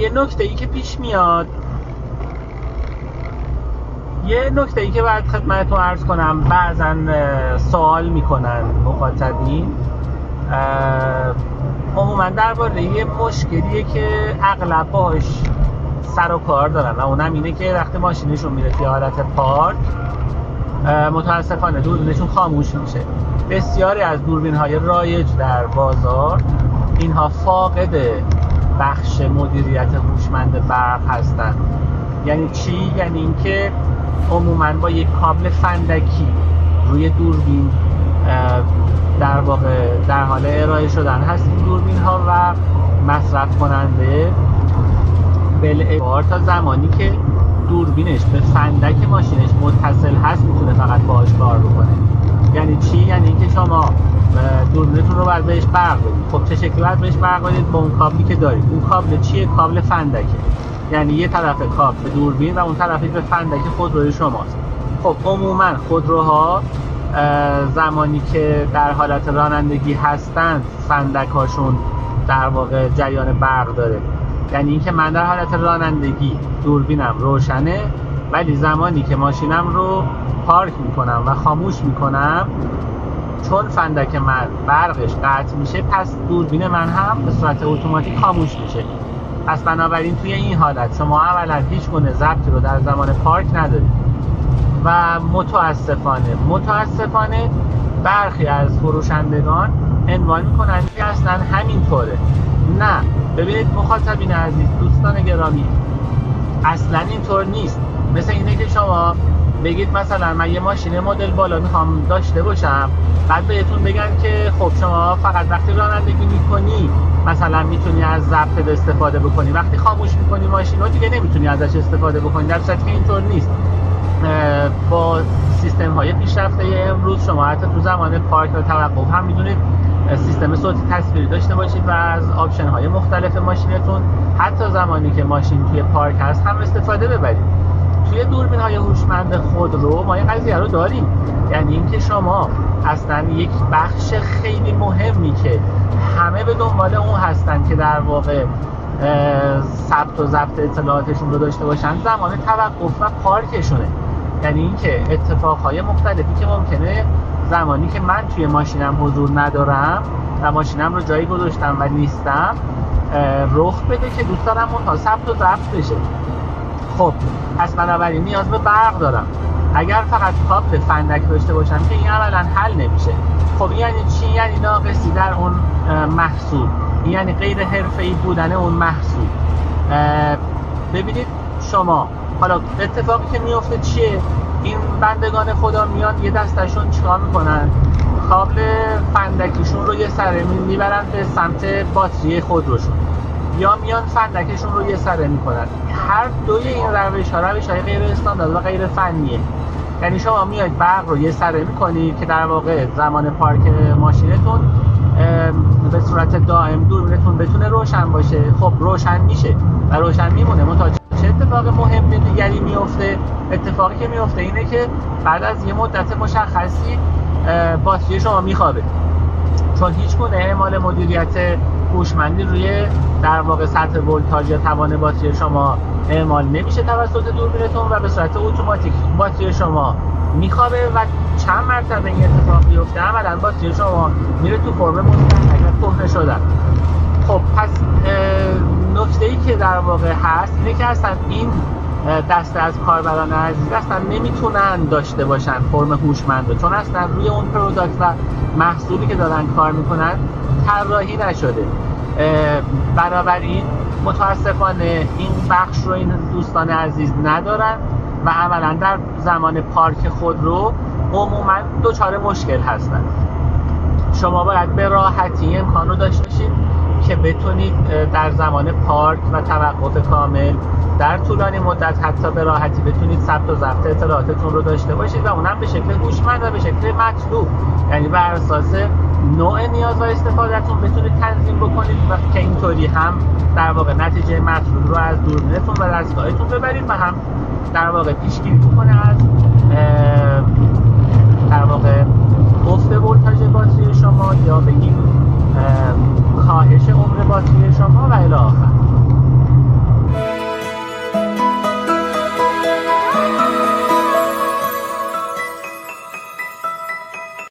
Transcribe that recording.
یه نکته ای که پیش میاد، یه نکته ای که باید خدمتتون عرض کنم، بعضا سوال میکنن مخاطبین عموما درباره یه مشکلیه که اغلب باهاش سر و کار دارن و اونم اینه که وقتی ماشینشون میره توی حالت پارک متاسفانه دوربینشون خاموش میشه. بسیاری از دوربین‌های رایج در بازار اینها فاقد بخش مدیریت هوشمند برق هستن. یعنی چی؟ یعنی اینکه عموما با یک کابل فندکی روی دوربین در واقع در حال ارائه شدن هست این دوربین ها و مصرف کننده بالاعتبار تا زمانی که دوربینش به فندک ماشینش متصل هست میتونه فقط باهاش کار بکنه. یعنی چی؟ یعنی اینکه شما دوربینتون رو باید بهش برق بدید. خب چه شکلی باید بهش برق بدید؟ با اون کابلی که دارید. اون کابل چیه؟ کابل فندکه. یعنی یه طرف کابل به دوربین و اون طرفی به فندک خودروی شماست. خب عموما خودروها زمانی که در حالت رانندگی هستن فندک هاشون در واقع جریان برق داره. یعنی اینکه من در حالت رانندگی دوربینم روشنه، ولی زمانی که ماشینم رو پارک میکنم و خاموش میکنم، چون فندک من برقش قطع میشه، پس دوربین من هم به صورت اتوماتیک خاموش میشه. پس بنابراین توی این حالت شما اولا هیچ گونه ضبطی رو در زمان پارک ندارید و متاسفانه برخی از فروشندگان عنوان میکنن که اصلا همینطوره. نه، ببینید مخاطبین عزیز، دوستان گرامی، اصلا اینطور نیست. مثل اینه که شما بگید مثلا من یه ماشین مدل بالا میخوام داشته باشم، بعد بهتون بگن که خب شما فقط وقتی رانندگی میکنی مثلا میتونی از ضبط استفاده بکنی، وقتی خاموش میکنی ماشین رو دیگه نمیتونی ازش استفاده بکنی. در صورتی که اینطور نیست. با سیستم های پیشرفته امروز شما حتی تو زمان پارک و توقف هم میدونید سیستم صوتی تصویری داشته باشید و از آپشن های مختلف ماشینتون حتی زمانی که ماشین توی پارک هست هم استفاده ببرید. توی دوربین های هوشمند خودرو ما این قضیه رو داریم. یعنی اینکه شما اصلا یک بخش خیلی مهمی که همه به دنبال اون هستن که در واقع ثبت و ضبط اطلاعاتشون رو داشته باشن زمان توقف و پارکشونه. یعنی اینکه اتفاقهای مختلفی که ممکنه زمانی که من توی ماشینم حضور ندارم و ماشینم رو جایی گذاشتم و نیستم رخ بده که دوست دارم اونها ثبت و ضبط بشه. خب پس بنابراین نیاز به برق دارم. اگر فقط کابل فندک داشته باشم که این اولا حل نمیشه. خب یعنی چی؟ یعنی ناقصی در اون محصول، یعنی غیر حرفه‌ای بودن اون محصول. ببینید شما حالا اتفاقی که میفته چیه؟ این بندگان خدا میان یه دستشون چیکار میکنن؟ کابل فندکیشون رو یه سره میبرن به سمت باتری خودروشون، یا میان فندکشون رو یه سره میکنن. هر دوی این روش‌های غیر استاندارد و غیر فنیه. یعنی شما میاید برق رو یه سره میکنید که در واقع زمان پارک ماشینتون به صورت دائم دوربینتون بتونه روشن باشه. خب روشن میشه و روشن میمونه. چه اتفاق مهم دیگری میفته؟ اتفاقی که میفته اینه که بعد از یه مدت مشخصی باتری شما میخوابه، چون هیچ گونه اعمال مدیریت هوشمندی روی در واقع سطح ولتاژ یا توان باتری شما اعمال نمیشه توسط دوربینتون و به صورت اتوماتیک باتری شما میخوابه و چند مرتبه این اتفاق بیفته عملاً باتری شما میره تو فرم مستهلک و کهنه شدن. خب پس نکته‌ای که در واقع هست اینه که اصلا این دسته از کاربران عزیز اصلا نمیتونن داشته باشن فرم هوشمند، چون اصلا روی اون پروداکت و محصولی که دارن کار میکنن طراحی نشده. بنابراین متاسفانه این بخش رو این دوستان عزیز ندارن و عملا در زمان پارک خودرو عموما دچار مشکل هستن. شما باید به راحتی امکان رو داشته باشید که بتونید در زمان پارک و توقف کامل در طولانی مدت حتی به راحتی بتونید ثبت و ضبط اطلاعاتتون رو داشته باشید و اونم به شکل هوشمند و به شکل مطلوب. یعنی بر اساس نوع نیاز و استفادهتون بتونید تنظیم بکنید و که اینطوری هم در واقع نتیجه مطلوب رو از دوربینتون و دستگاهتون ببرید و هم در واقع پیشگیری بکنه از در واقع افت ولتاژ باتری شما یا بگیم کاهش عمر باتری شما و الی آخر.